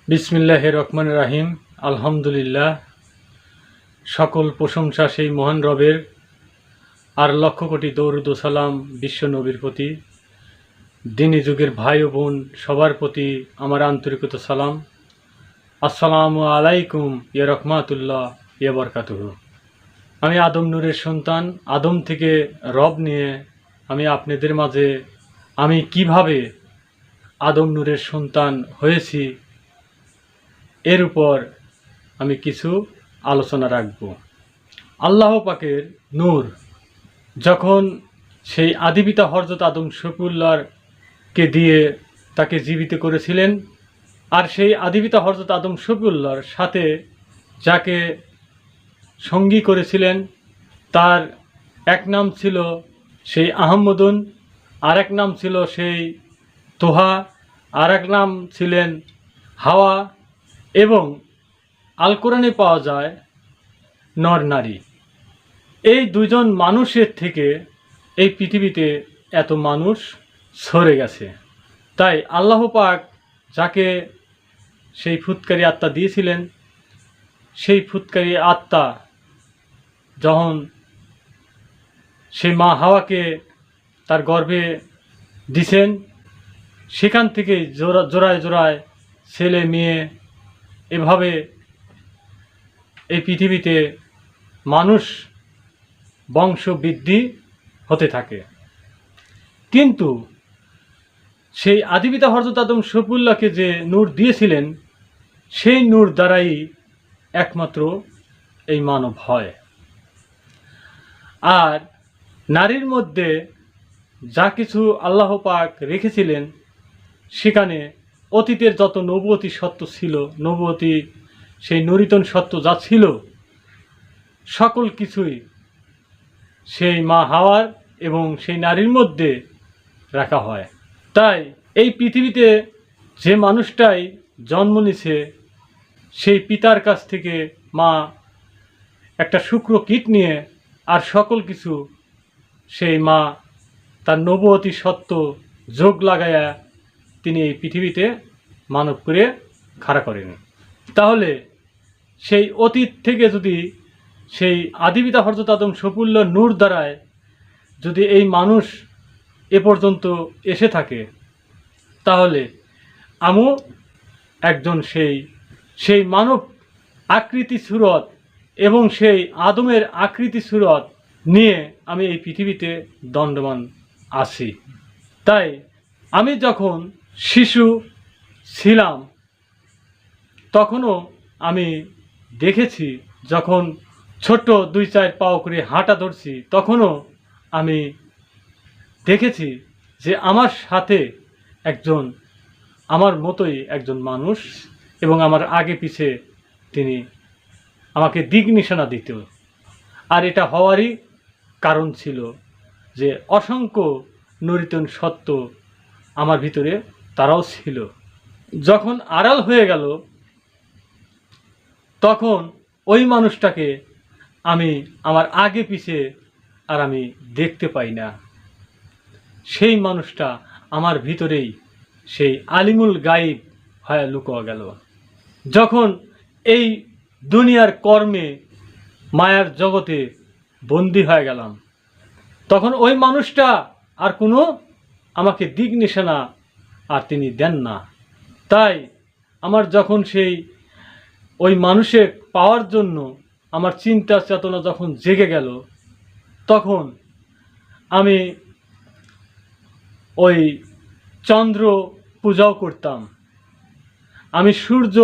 বিসমিল্লাহির রহমানির রহিম। আলহামদুলিল্লাহ, সকল প্রশংসা সেই মহান রবের, আর লক্ষ কোটি দরুদ ও সালাম বিশ্ব নবীর প্রতি। দিনী যুগের ভাই ও বোন সবার প্রতি আমার আন্তরিকতা সালাম। আসসালামু আলাইকুম ইয়া রহমাতুল্লাহ ইয়া বারাকাতুহু। আমি আদম নূরের সন্তান। আদম থেকে রব নিয়ে আমি আপনাদের মাঝে আমি কিভাবে আদম নূরের সন্তান হয়েছি এর উপর আমি কিছু আলোচনা রাখব। আল্লাহ পাকের নূর যখন সেই আদিপিতা হযরত আদম শফিউল্লাহকে দিয়ে তাকে জীবিত করেছিলেন, আর সেই আদিপিতা হযরত আদম শফিউল্লাহর সাথে যাকে সঙ্গী করেছিলেন তার এক নাম ছিল সেই আহমদুন, আর এক নাম ছিল সেই তোহা, আর এক নাম ছিলেন হাওয়া, এবং আল কোরআনে পাওয়া যায় নর নারী। এই দুজন মানুষের থেকে এই পৃথিবীতে এত মানুষ সরে গেছে। তাই আল্লাহ পাক যাকে সেই ফুৎকারী আত্মা দিয়েছিলেন, সেই ফুৎকারী আত্মা যখন সেই মা হাওয়াকে তার গর্ভে দিছেন, সেখান থেকে জোড়ায় জোড়ায় ছেলে মেয়ে এভাবে এই পৃথিবীতে মানুষ বংশ বৃদ্ধি হতে থাকে। কিন্তু সেই আদিপিতা হযরত আদম শফিউল্লাহকে যে নূর দিয়েছিলেন, সেই নূর দ্বারাই একমাত্র এই মানব হয়। আর নারীর মধ্যে যা কিছু আল্লাহ পাক রেখেছিলেন, সেখানে অতীতের যত নবুয়তি সত্য ছিল, নবুয়তি সেই নূরিতন সত্য যা ছিল, সকল কিছুই সেই মা হাওয়ার এবং সেই নারীর মধ্যে রাখা হয়। তাই এই পৃথিবীতে যে মানুষটাই জন্ম নিছে, সেই পিতার কাছ থেকে মা একটা শুক্র কীট নিয়ে আর সকল কিছু সেই মা তার নবুয়তি সত্য যোগ লাগায়া তিনি এই পৃথিবীতে মানব করে খাড়া করেন। তাহলে সেই অতীত থেকে যদি সেই আদিপিতা হযরত আদম শফিউল্লাহ নূর দ্বারায় যদি এই মানুষ এ পর্যন্ত এসে থাকে, তাহলে আমিও একজন সেই মানব আকৃতি সুরত এবং সেই আদমের আকৃতি সুরত নিয়ে আমি এই পৃথিবীতে দণ্ডমান আছি। তাই আমি যখন শিশু ছিলাম তখনও আমি দেখেছি, যখন ছোট্ট 2-4 পাও করে হাঁটা ধরছি তখনও আমি দেখেছি যে আমার সাথে একজন আমার মতোই একজন মানুষ, এবং আমার আগে পিছে তিনি আমাকে দিক নিশানা দিত। আর এটা হওয়ারই কারণ ছিল যে অসংখ্য নূরিতন সত্য আমার ভিতরে তারাও ছিল। যখন আড়াল হয়ে গেল, তখন ওই মানুষটাকে আমি আমার আগে পিছে আর আমি দেখতে পাই না। সেই মানুষটা আমার ভিতরেই সেই আলিমুল গায়েব হয়ে লুকোয়া গেল। যখন এই দুনিয়ার কর্মে মায়ার জগতে বন্দী হয়ে গেলাম, তখন ওই মানুষটা আর কোনো আমাকে দিক নিশানা আর তিনি দেন না। তাই আমার যখন সেই ওই মানুষের পাওয়ার জন্য আমার চিন্তা চেতনা যখন জেগে গেল, তখন আমি ওই চন্দ্র পূজাও করতাম, আমি সূর্য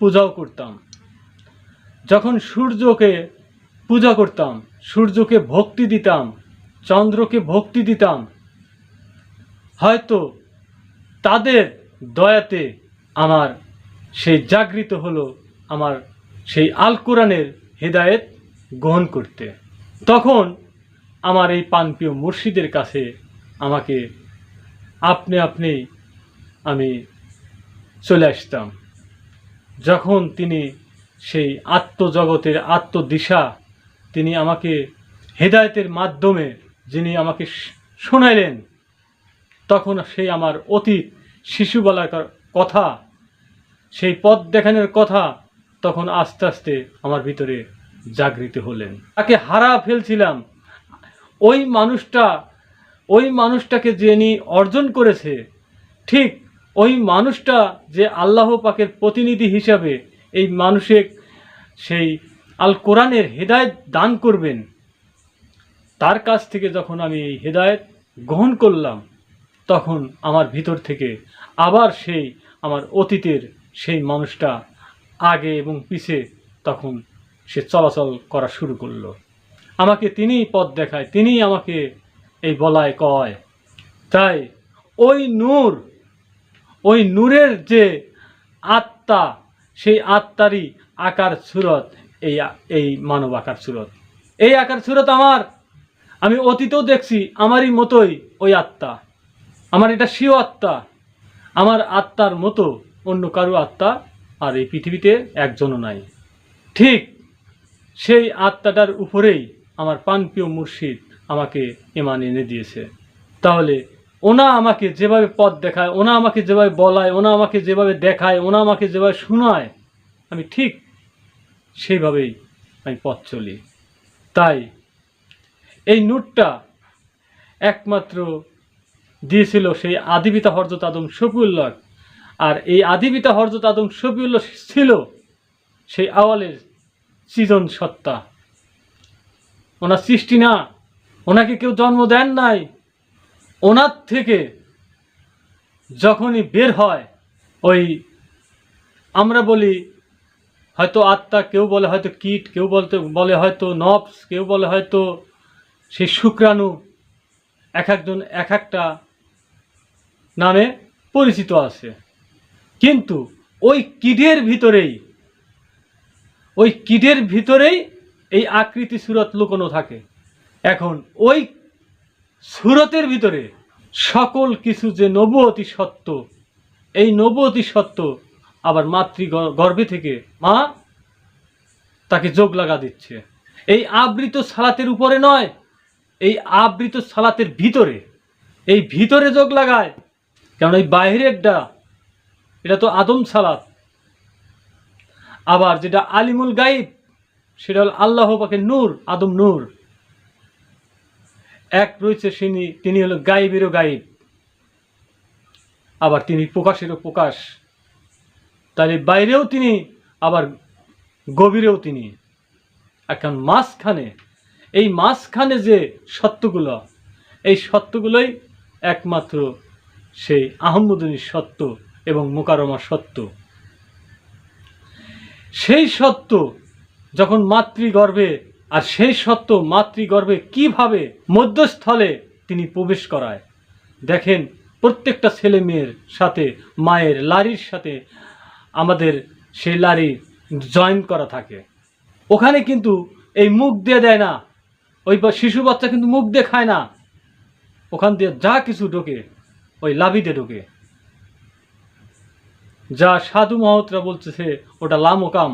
পূজাও করতাম। যখন সূর্যকে পূজা করতাম, সূর্যকে ভক্তি দিতাম, চন্দ্রকে ভক্তি দিতাম, হয়তো তাদের দয়াতে আমার সেই জাগৃত হলো আমার সেই আল কোরআনের হেদায়েত গ্রহণ করতে। তখন আমার এই প্রাণপ্রিয় মুর্শিদের কাছে আমাকে আপনি আমি চলে আসতাম। যখন তিনি সেই আত্মজগতের আত্মদিশা তিনি আমাকে হেদায়েতের মাধ্যমে যিনি আমাকে শোনাইলেন, তখন সেই আমার অতীত শিশুবেলার কথা সেই পথ দেখানোর কথা তখন আস্তে আস্তে আমার ভিতরে জাগৃত হলেন। তাকে হারা ফেলছিলাম, ওই মানুষটাকে যিনি অর্জন করেছে, ঠিক ওই মানুষটা যে আল্লাহ পাকের প্রতিনিধি হিসাবে এই মানুষের সেই আল কোরআনের হেদায়েত দান করবেন, তার কাছ থেকে যখন আমি এই হেদায়েত গ্রহণ করলাম, তখন আমার ভিতর থেকে আবার সেই আমার অতীতের সেই মানুষটা আগে এবং পিছে তখন সে চলাচল করা শুরু করলো। আমাকে তিনিই পথ দেখায়, তিনিই আমাকে এই বলায় কয়। তাই ওই নূরের যে আত্মা, সেই আত্মারই আকার সুরত এই মানব আকার সুরত। এই আকার সুরত আমি অতীতেও দেখছি আমারই মতোই ওই আত্মা। আমার এটা স্বীয় আত্মা, আমার আত্মার মতো অন্য কারো আত্মা আর এই পৃথিবীতে একজনও নাই। ঠিক সেই আত্মাটার উপরেই আমার প্রাণপ্রিয় মুর্শিদ আমাকে ঈমান এনে দিয়েছে। তাহলে ওনা আমাকে যেভাবে পথ দেখায়, ওনা আমাকে যেভাবে বলায়, ওনা আমাকে যেভাবে দেখায়, ওনা আমাকে যেভাবে শোনায়, আমি ঠিক সেইভাবেই আমি পথ চলি। তাই এই নূরটা একমাত্র দিয়েছিল সেই আদিপিতা হযরত আদম শফিউল্লাহ। আর এই আদিপিতা হযরত আদম শফিউল্লাহ ছিল সেই আওয়ালের সৃজন সত্তা, ওনার সৃষ্টি না, ওনাকে কেউ জন্ম দেন নাই। ওনার থেকে যখনই বের হয়, ওই আমরা বলি হয়তো আত্মা, কেউ বলে হয়তো কীট, কেউ বলে হয়তো নফস, কেউ বলে হয়তো সেই শুক্রাণু, এক একজন এক একটা নামে পরিচিত আছে। কিন্তু ওই কীটের ভিতরেই এই আকৃতি সুরত লুকোনো থাকে। এখন ওই সুরতের ভিতরে সকল কিছু যে নবুয়তি সত্য, এই নবুয়তি সত্য আবার গর্ভে থেকে মা তাকে যোগ লাগা দিচ্ছে। এই আবৃত সালাতের উপরে নয়, এই আবৃত সালাতের ভিতরে, এই ভিতরে যোগ লাগায়। কারণ এই বাহিরেরটা এটা তো আদম সালাত, আবার যেটা আলিমুল গাইব সেটা হল আল্লাহ পাকের নূর, আদম নূর। এক রয়েছে তিনি হলো গাইবেরও গাইব, আবার তিনি প্রকাশেরও প্রকাশ। তাহলে বাইরেও তিনি, আবার গভীরেও তিনি। এখন এই মাঝখানে যে সত্যগুলো, এই সত্যগুলোই একমাত্র সেই আহম্মদুনির সত্য এবং মুকাররমার সত্য। সেই সত্য যখন মাতৃগর্ভে, আর সেই সত্য মাতৃগর্ভে কিভাবে মধ্যস্থলে তিনি প্রবেশ করায়। দেখেন, প্রত্যেকটা ছেলে মেয়ের সাথে মায়ের লাড়ির সাথে আমাদের সেই লাড়ি জয়েন করা থাকে। ওখানে কিন্তু এই মুখ দিয়ে দেয় না, ওই শিশু বাচ্চা কিন্তু মুখ দিয়ে খায় না, ওখান দিয়ে যা কিছু ঢোকে ওই লাভিতে ঢোকে। যা সাধু মহতরা বলতেছে ওটা লামকাম।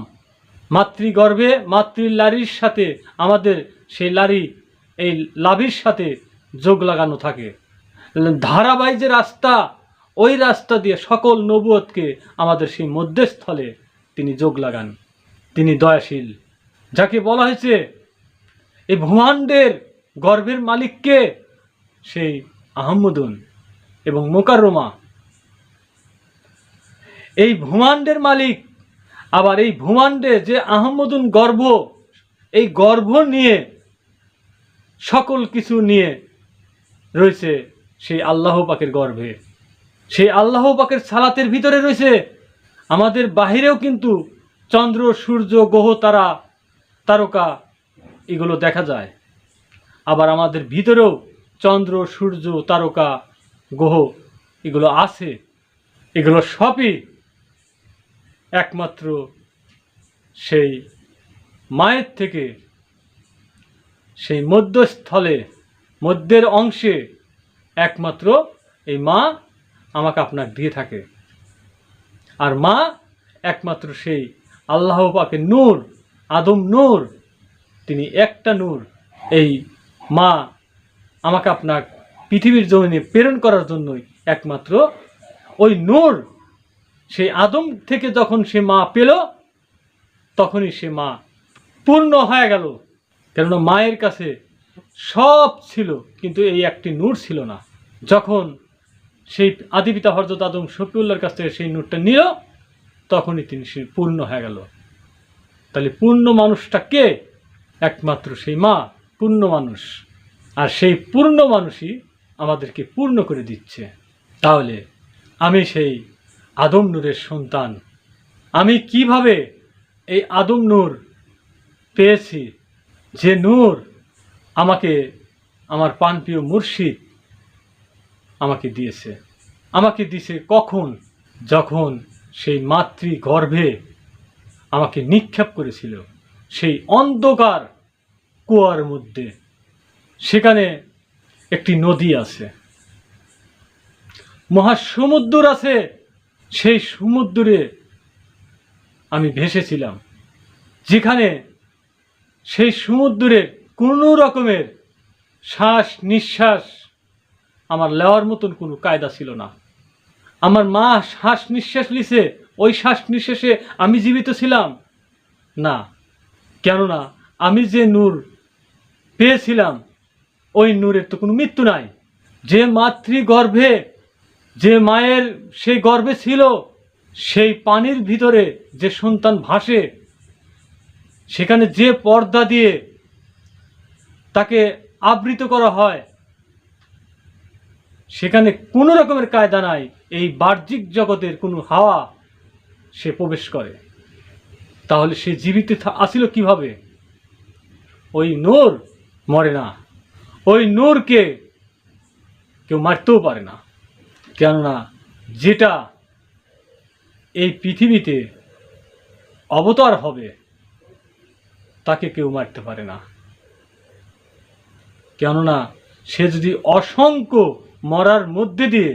মাতৃগর্ভে মাতৃর লাড়ির সাথে আমাদের সেই লাড়ি এই লাভির সাথে যোগ লাগানো থাকে। ধারাবাহিক যে রাস্তা, ওই রাস্তা দিয়ে সকল নবুয়তকে আমাদের সেই মধ্যস্থলে তিনি যোগ লাগান। তিনি দয়াশীল, যাকে বলা হয়েছে এই ব্রহ্মাণ্ডের গর্ভের মালিককে সেই আহম্মদুন এবং মুকাররমা। এই ব্রহ্মাণ্ডের মালিক, আবার এই ব্রহ্মাণ্ডে যে আহম্মদুন গর্ভ, এই গর্ভ নিয়ে সকল কিছু নিয়ে রয়েছে সেই আল্লাহ পাকের গর্ভে। সেই আল্লাহ পাকের সালাতের ভিতরে রয়েছে। আমাদের বাহিরেও কিন্তু চন্দ্র, সূর্য, গ্রহ, তারকা এগুলো দেখা যায়। আবার আমাদের ভিতরেও চন্দ্র, সূর্য, তারকা, গ্রহ এগুলো আছে। এগুলো সবই একমাত্র সেই মায়ের থেকে, সেই মধ্যস্থলে, মধ্যের অংশে একমাত্র এই মা আমাকে আপনাকে দিয়ে থাকে। আর মা একমাত্র সেই আল্লাহ পাকের নূর, আদম নূর, তিনি একটা নূর। এই মা আমাকে আপনার পৃথিবীর জমিনে প্রেরণ করার জন্যই একমাত্র ওই নূর সেই আদম থেকে যখন সে মা পেল, তখনই সে মা পূর্ণ হয়ে গেল। কেননা মায়ের কাছে সব ছিল, কিন্তু এই একটি নূর ছিল না। যখন সেই আদিপিতা হযরত আদম শফিউল্লাহর কাছ থেকে সেই নূরটা নিল, তখনই তিনি সে পূর্ণ হয়ে গেল। তাহলে পূর্ণ মানুষটা কে? একমাত্র সেই মা পূর্ণ মানুষ। আর সেই পূর্ণ মানুষই আমাদেরকে পূর্ণ করে দিচ্ছে। তাহলে আমি সেই আদম নূরের সন্তান। আমি কিভাবে এই আদম নূর পেয়েছি? যে নূর আমাকে আমার প্রাণপ্রিয় মুর্শিদ আমাকে দিয়েছে। আমাকে দিয়েছে কখন? যখন সেই মাতৃগর্ভে আমাকে নিক্ষেপ করেছিল সেই অন্ধকার কুয়ার মধ্যে। সেখানে একটি নদী আছে, মহাসমুদ্র আছে। সেই সমুদ্রে আমি ভেসেছিলাম, যেখানে সেই সমুদ্রের কোনো রকমের শ্বাস নিঃশ্বাস আমার নেওয়ার মতন কোনো কায়দা ছিল না। আমার মা শ্বাস নিঃশ্বাস নিছে, ওই শ্বাস নিঃশ্বাসে আমি জীবিত ছিলাম না। কেননা আমি যে নূর পেয়েছিলাম, ওই নূরের তো কোনো মৃত্যু নাই। যে মাতৃগর্ভে, যে মায়ের সেই গর্ভে ছিল, সেই পানির ভিতরে যে সন্তান ভাসে, সেখানে যে পর্দা দিয়ে তাকে আবৃত করা হয়, সেখানে কোনো রকমের কায়দা নাই এই বাহ্যিক জগতের কোনো হাওয়া সে প্রবেশ করে। তাহলে সে জীবিত আসিল কিভাবে? ওই নূর মরে না, ওই নূরকে কেউ মারতেও পারে না। কেননা যেটা এই পৃথিবীতে অবতার হবে, তাকে কেউ মারতে পারে না। কেননা সে যদি অসংখ্য মরার মধ্যে দিয়ে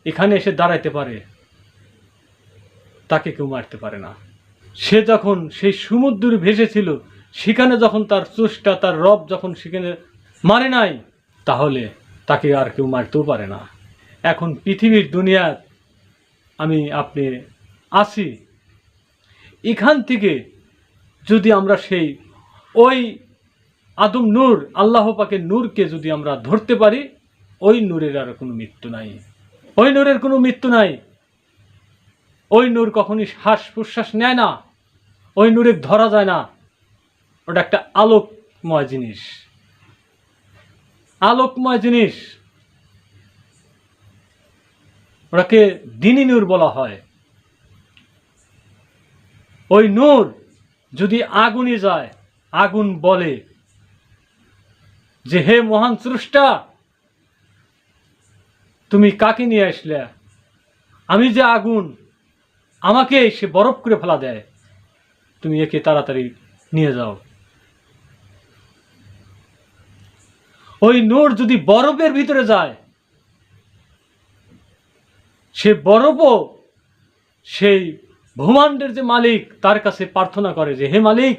এখানে এসে দাঁড়াইতে পারে, তাকে কেউ মারতে পারে না। সে যখন সেই সমুদ্রে ভেসেছিল, সেখানে যখন তার চুষ্টা, তার রব যখন সেখানে মারে নাই, তাহলে তাকে আর কেউ মারতেও পারে না। এখন পৃথিবীর দুনিয়ায় আমি আপনি আসি, এখান থেকে যদি আমরা সেই ওই আদম নূর, আল্লাহ পাকের নূরকে যদি আমরা ধরতে পারি, ওই নূরের আর কোনো মৃত্যু নাই। ওই নূরের কোনো মৃত্যু নাই। ওই নূর কখনই শ্বাস প্রশ্বাস নেয় না, ওই নূরে ধরা যায় না। ওটা একটা আলোকময় জিনিস, আলোকময় জিনিস। ওটাকে দিনী নূর বলা হয়। ওই নূর যদি আগুনে যায়, আগুন বলে যে হে মহান স্রষ্টা, তুমি কাকে নিয়ে আসলে? আমি যে আগুন, আমাকে সে বরফ করে ফেলা দেয়, তুমি একে তাড়াতাড়ি নিয়ে যাও। ওই নূর যদি বরফের ভিতরে যায়, সে বরফও সেই ব্রহ্মাণ্ডের যে মালিক, তার কাছে প্রার্থনা করে যে হে মালিক,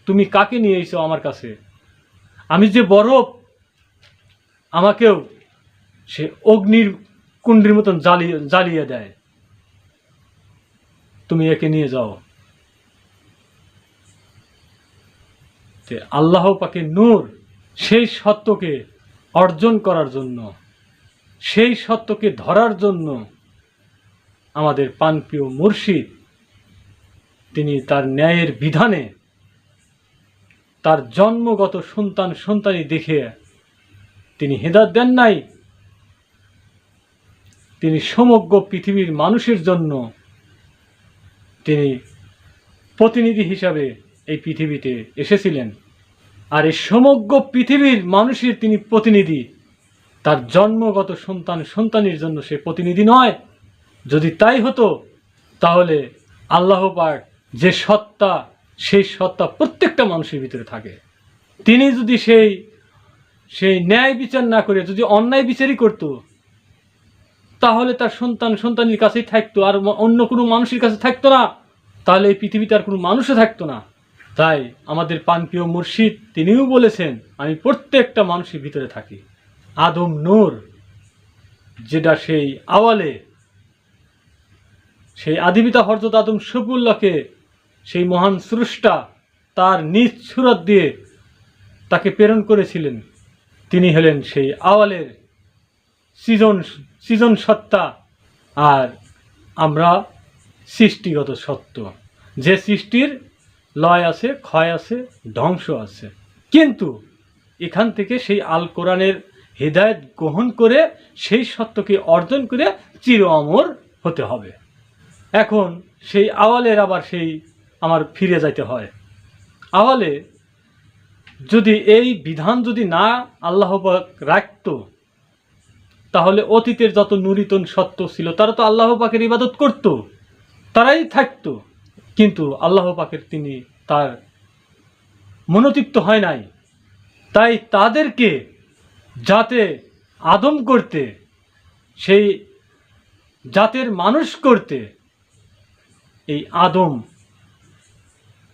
তুমি কাকে নিয়ে এসো আমার কাছে? আমি যে বরফ, আমাকেও সে অগ্নির কুণ্ডের মতন জ্বালিয়ে দেয়, তুমি একে নিয়ে যাও। আল্লাহ পাকের নূর সেই সত্যকে অর্জন করার জন্য, সেই সত্যকে ধরার জন্য আমাদের প্রাণপ্রিয় মুর্শিদ তিনি তার ন্যায়ের বিধানে তার জন্মগত সন্তানি দেখে তিনি হেদায়েত দেন নাই। তিনি সমগ্র পৃথিবীর মানুষের জন্য তিনি প্রতিনিধি হিসাবে এই পৃথিবীতে এসেছিলেন। আর এই সমগ্র পৃথিবীর মানুষের তিনি প্রতিনিধি, তার জন্মগত সন্তানের জন্য সে প্রতিনিধি নয়। যদি তাই হতো, তাহলে আল্লাহ পাক যে সত্তা, সেই সত্তা প্রত্যেকটা মানুষের ভিতরে থাকে। তিনি যদি সেই ন্যায় বিচার না করে যদি অন্যায় বিচারই করত, তাহলে তার সন্তানের কাছেই থাকতো, আর অন্য কোনো মানুষের কাছে থাকতো না। তাহলে এই পৃথিবীতে আর কোনো মানুষও থাকতো না। তাই আমাদের প্রাণপ্রিয় মুর্শিদ তিনিও বলেছেন, আমি প্রত্যেকটা মানুষের ভিতরে থাকি। আদম নূর যেটা সেই আওয়ালে সেই আদিপিতা হযরত আদম শফিউল্লাহকে সেই মহান স্রষ্টা তার নিজ সুরত দিয়ে তাকে প্রেরণ করেছিলেন। তিনি হলেন সেই আওয়ালের সৃজন সত্তা, আর আমরা সৃষ্টিগত সত্য, যে সৃষ্টির লয় আছে, ক্ষয় আছে, ধ্বংস আছে। কিন্তু এখান থেকে সেই আল কোরআনের হেদায়েত গ্রহণ করে সেই সত্যকে অর্জন করে চির অমর হতে হবে। এখন সেই আওয়ালের আবার সেই আমার ফিরে যাইতে হয়। আওয়ালে যদি এই বিধান যদি না আল্লাহ পাক রাখত, তাহলে অতীতের যত নুরিতন সত্য ছিল তারা তো আল্লাহ পাকের ইবাদত করত, তারাই থাকতো। কিন্তু আল্লাহ পাকের তিনি তার মনোতৃপ্ত হয় নাই, তাই তাদেরকে যাতে আদম করতে, সেই জাতের মানুষ করতে এই আদম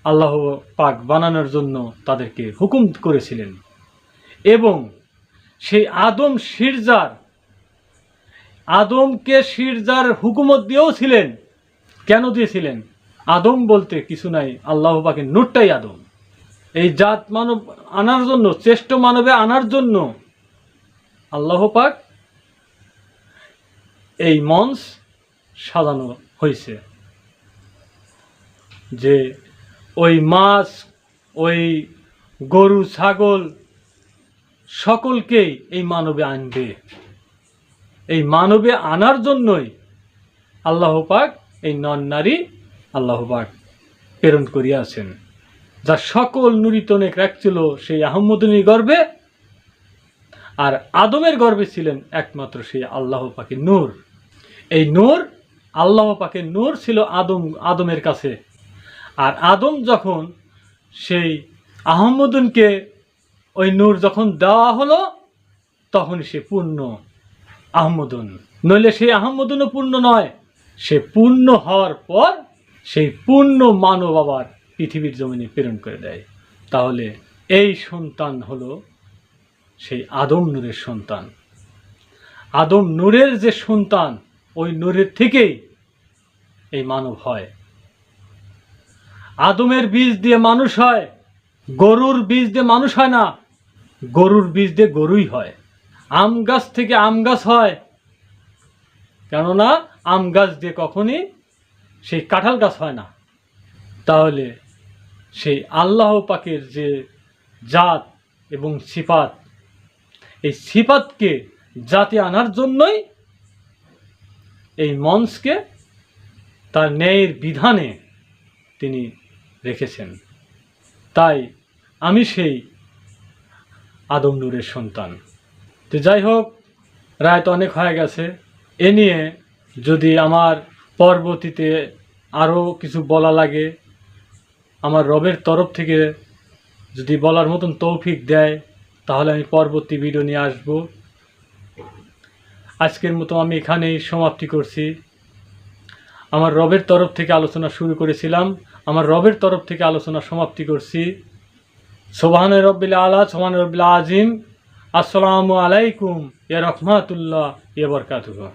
আল্লাহ পাক বানানোর জন্য তাদেরকে হুকুম করেছিলেন। এবং সেই আদমকে সিরজার হুকুমত দিয়েও ছিলেন। কেন দিয়েছিলেন? আদম বলতে কিছু নাই, আল্লাহ পাকের নূরটাই আদম। এই জাত মানব আনার জন্য, শ্রেষ্ঠ মানবে আনার জন্য আল্লাহ পাক এই মঞ্চ সাজানো হয়েছে, যে ওই মাছ, ওই গরু, ছাগল সকলকেই এই মানবে আনবে। এই মানবে আনার জন্যই আল্লাহ পাক এই নর নারী আল্লাহ পাক প্রেরণ করিয়াছেন, যা সকল নুরিতনে রাখছিল সেই আহম্মদনীর গর্ভে। আর আদমের গর্ভে ছিলেন একমাত্র সেই আল্লাহ পাকের নূর। এই নূর, আল্লাহ পাকের নূর ছিল আদমের কাছে। আর আদম যখন সেই আহম্মদনকে ওই নূর যখন দেওয়া হলো, তখন সে পূর্ণ আহম্মদন, নইলে সেই আহম্মদনও পূর্ণ নয়। সে পূর্ণ হওয়ার পর সেই পূর্ণ মানব আবার পৃথিবীর জমিনে প্রেরণ করে দেয়। তাহলে এই সন্তান হলো সেই আদম নূরের সন্তান। আদম নূরের যে সন্তান, ওই নূরের থেকেই এই মানব হয়। আদমের বীজ দিয়ে মানুষ হয়, গরুর বীজ দিয়ে মানুষ হয় না। গরুর বীজ দিয়ে গরুই হয়। আম গাছ থেকে আম গাছ হয়, কেননা আম গাছ দিয়ে কখনই সেই কাঁঠাল গাছ হয় না। তাহলে সেই আল্লাহ পাকের যে জাত এবং সিফাত, এই সিফাতকে জাতি আনার জন্যই এই মঞ্চকে তার ন্যায়ের বিধানে তিনি রেখেছেন। তাই আমি সেই আদম নূরের সন্তান। তো যাই হোক, রায় তো অনেক হয়ে গেছে। এ নিয়ে যদি আমার পরবর্তীতে আরও কিছু বলা লাগে, আমার রবের তরফ থেকে যদি বলার মতন তৌফিক দেয়, তাহলে আমি পরবর্তী ভিডিও নিয়ে আসব। আজকের মতো আমি এখানেই সমাপ্তি করছি। আমার রবের তরফ থেকে আলোচনা শুরু করেছিলাম, আমার রবের তরফ থেকে আলোচনা সমাপ্তি করছি। সুবহানে রব্বিল আলা, সুবহানে রব্বিল আজিম। আসসালামু আলাইকুম ইয়া রাহমাতুল্লাহ ইয়া বারাকাতুহু।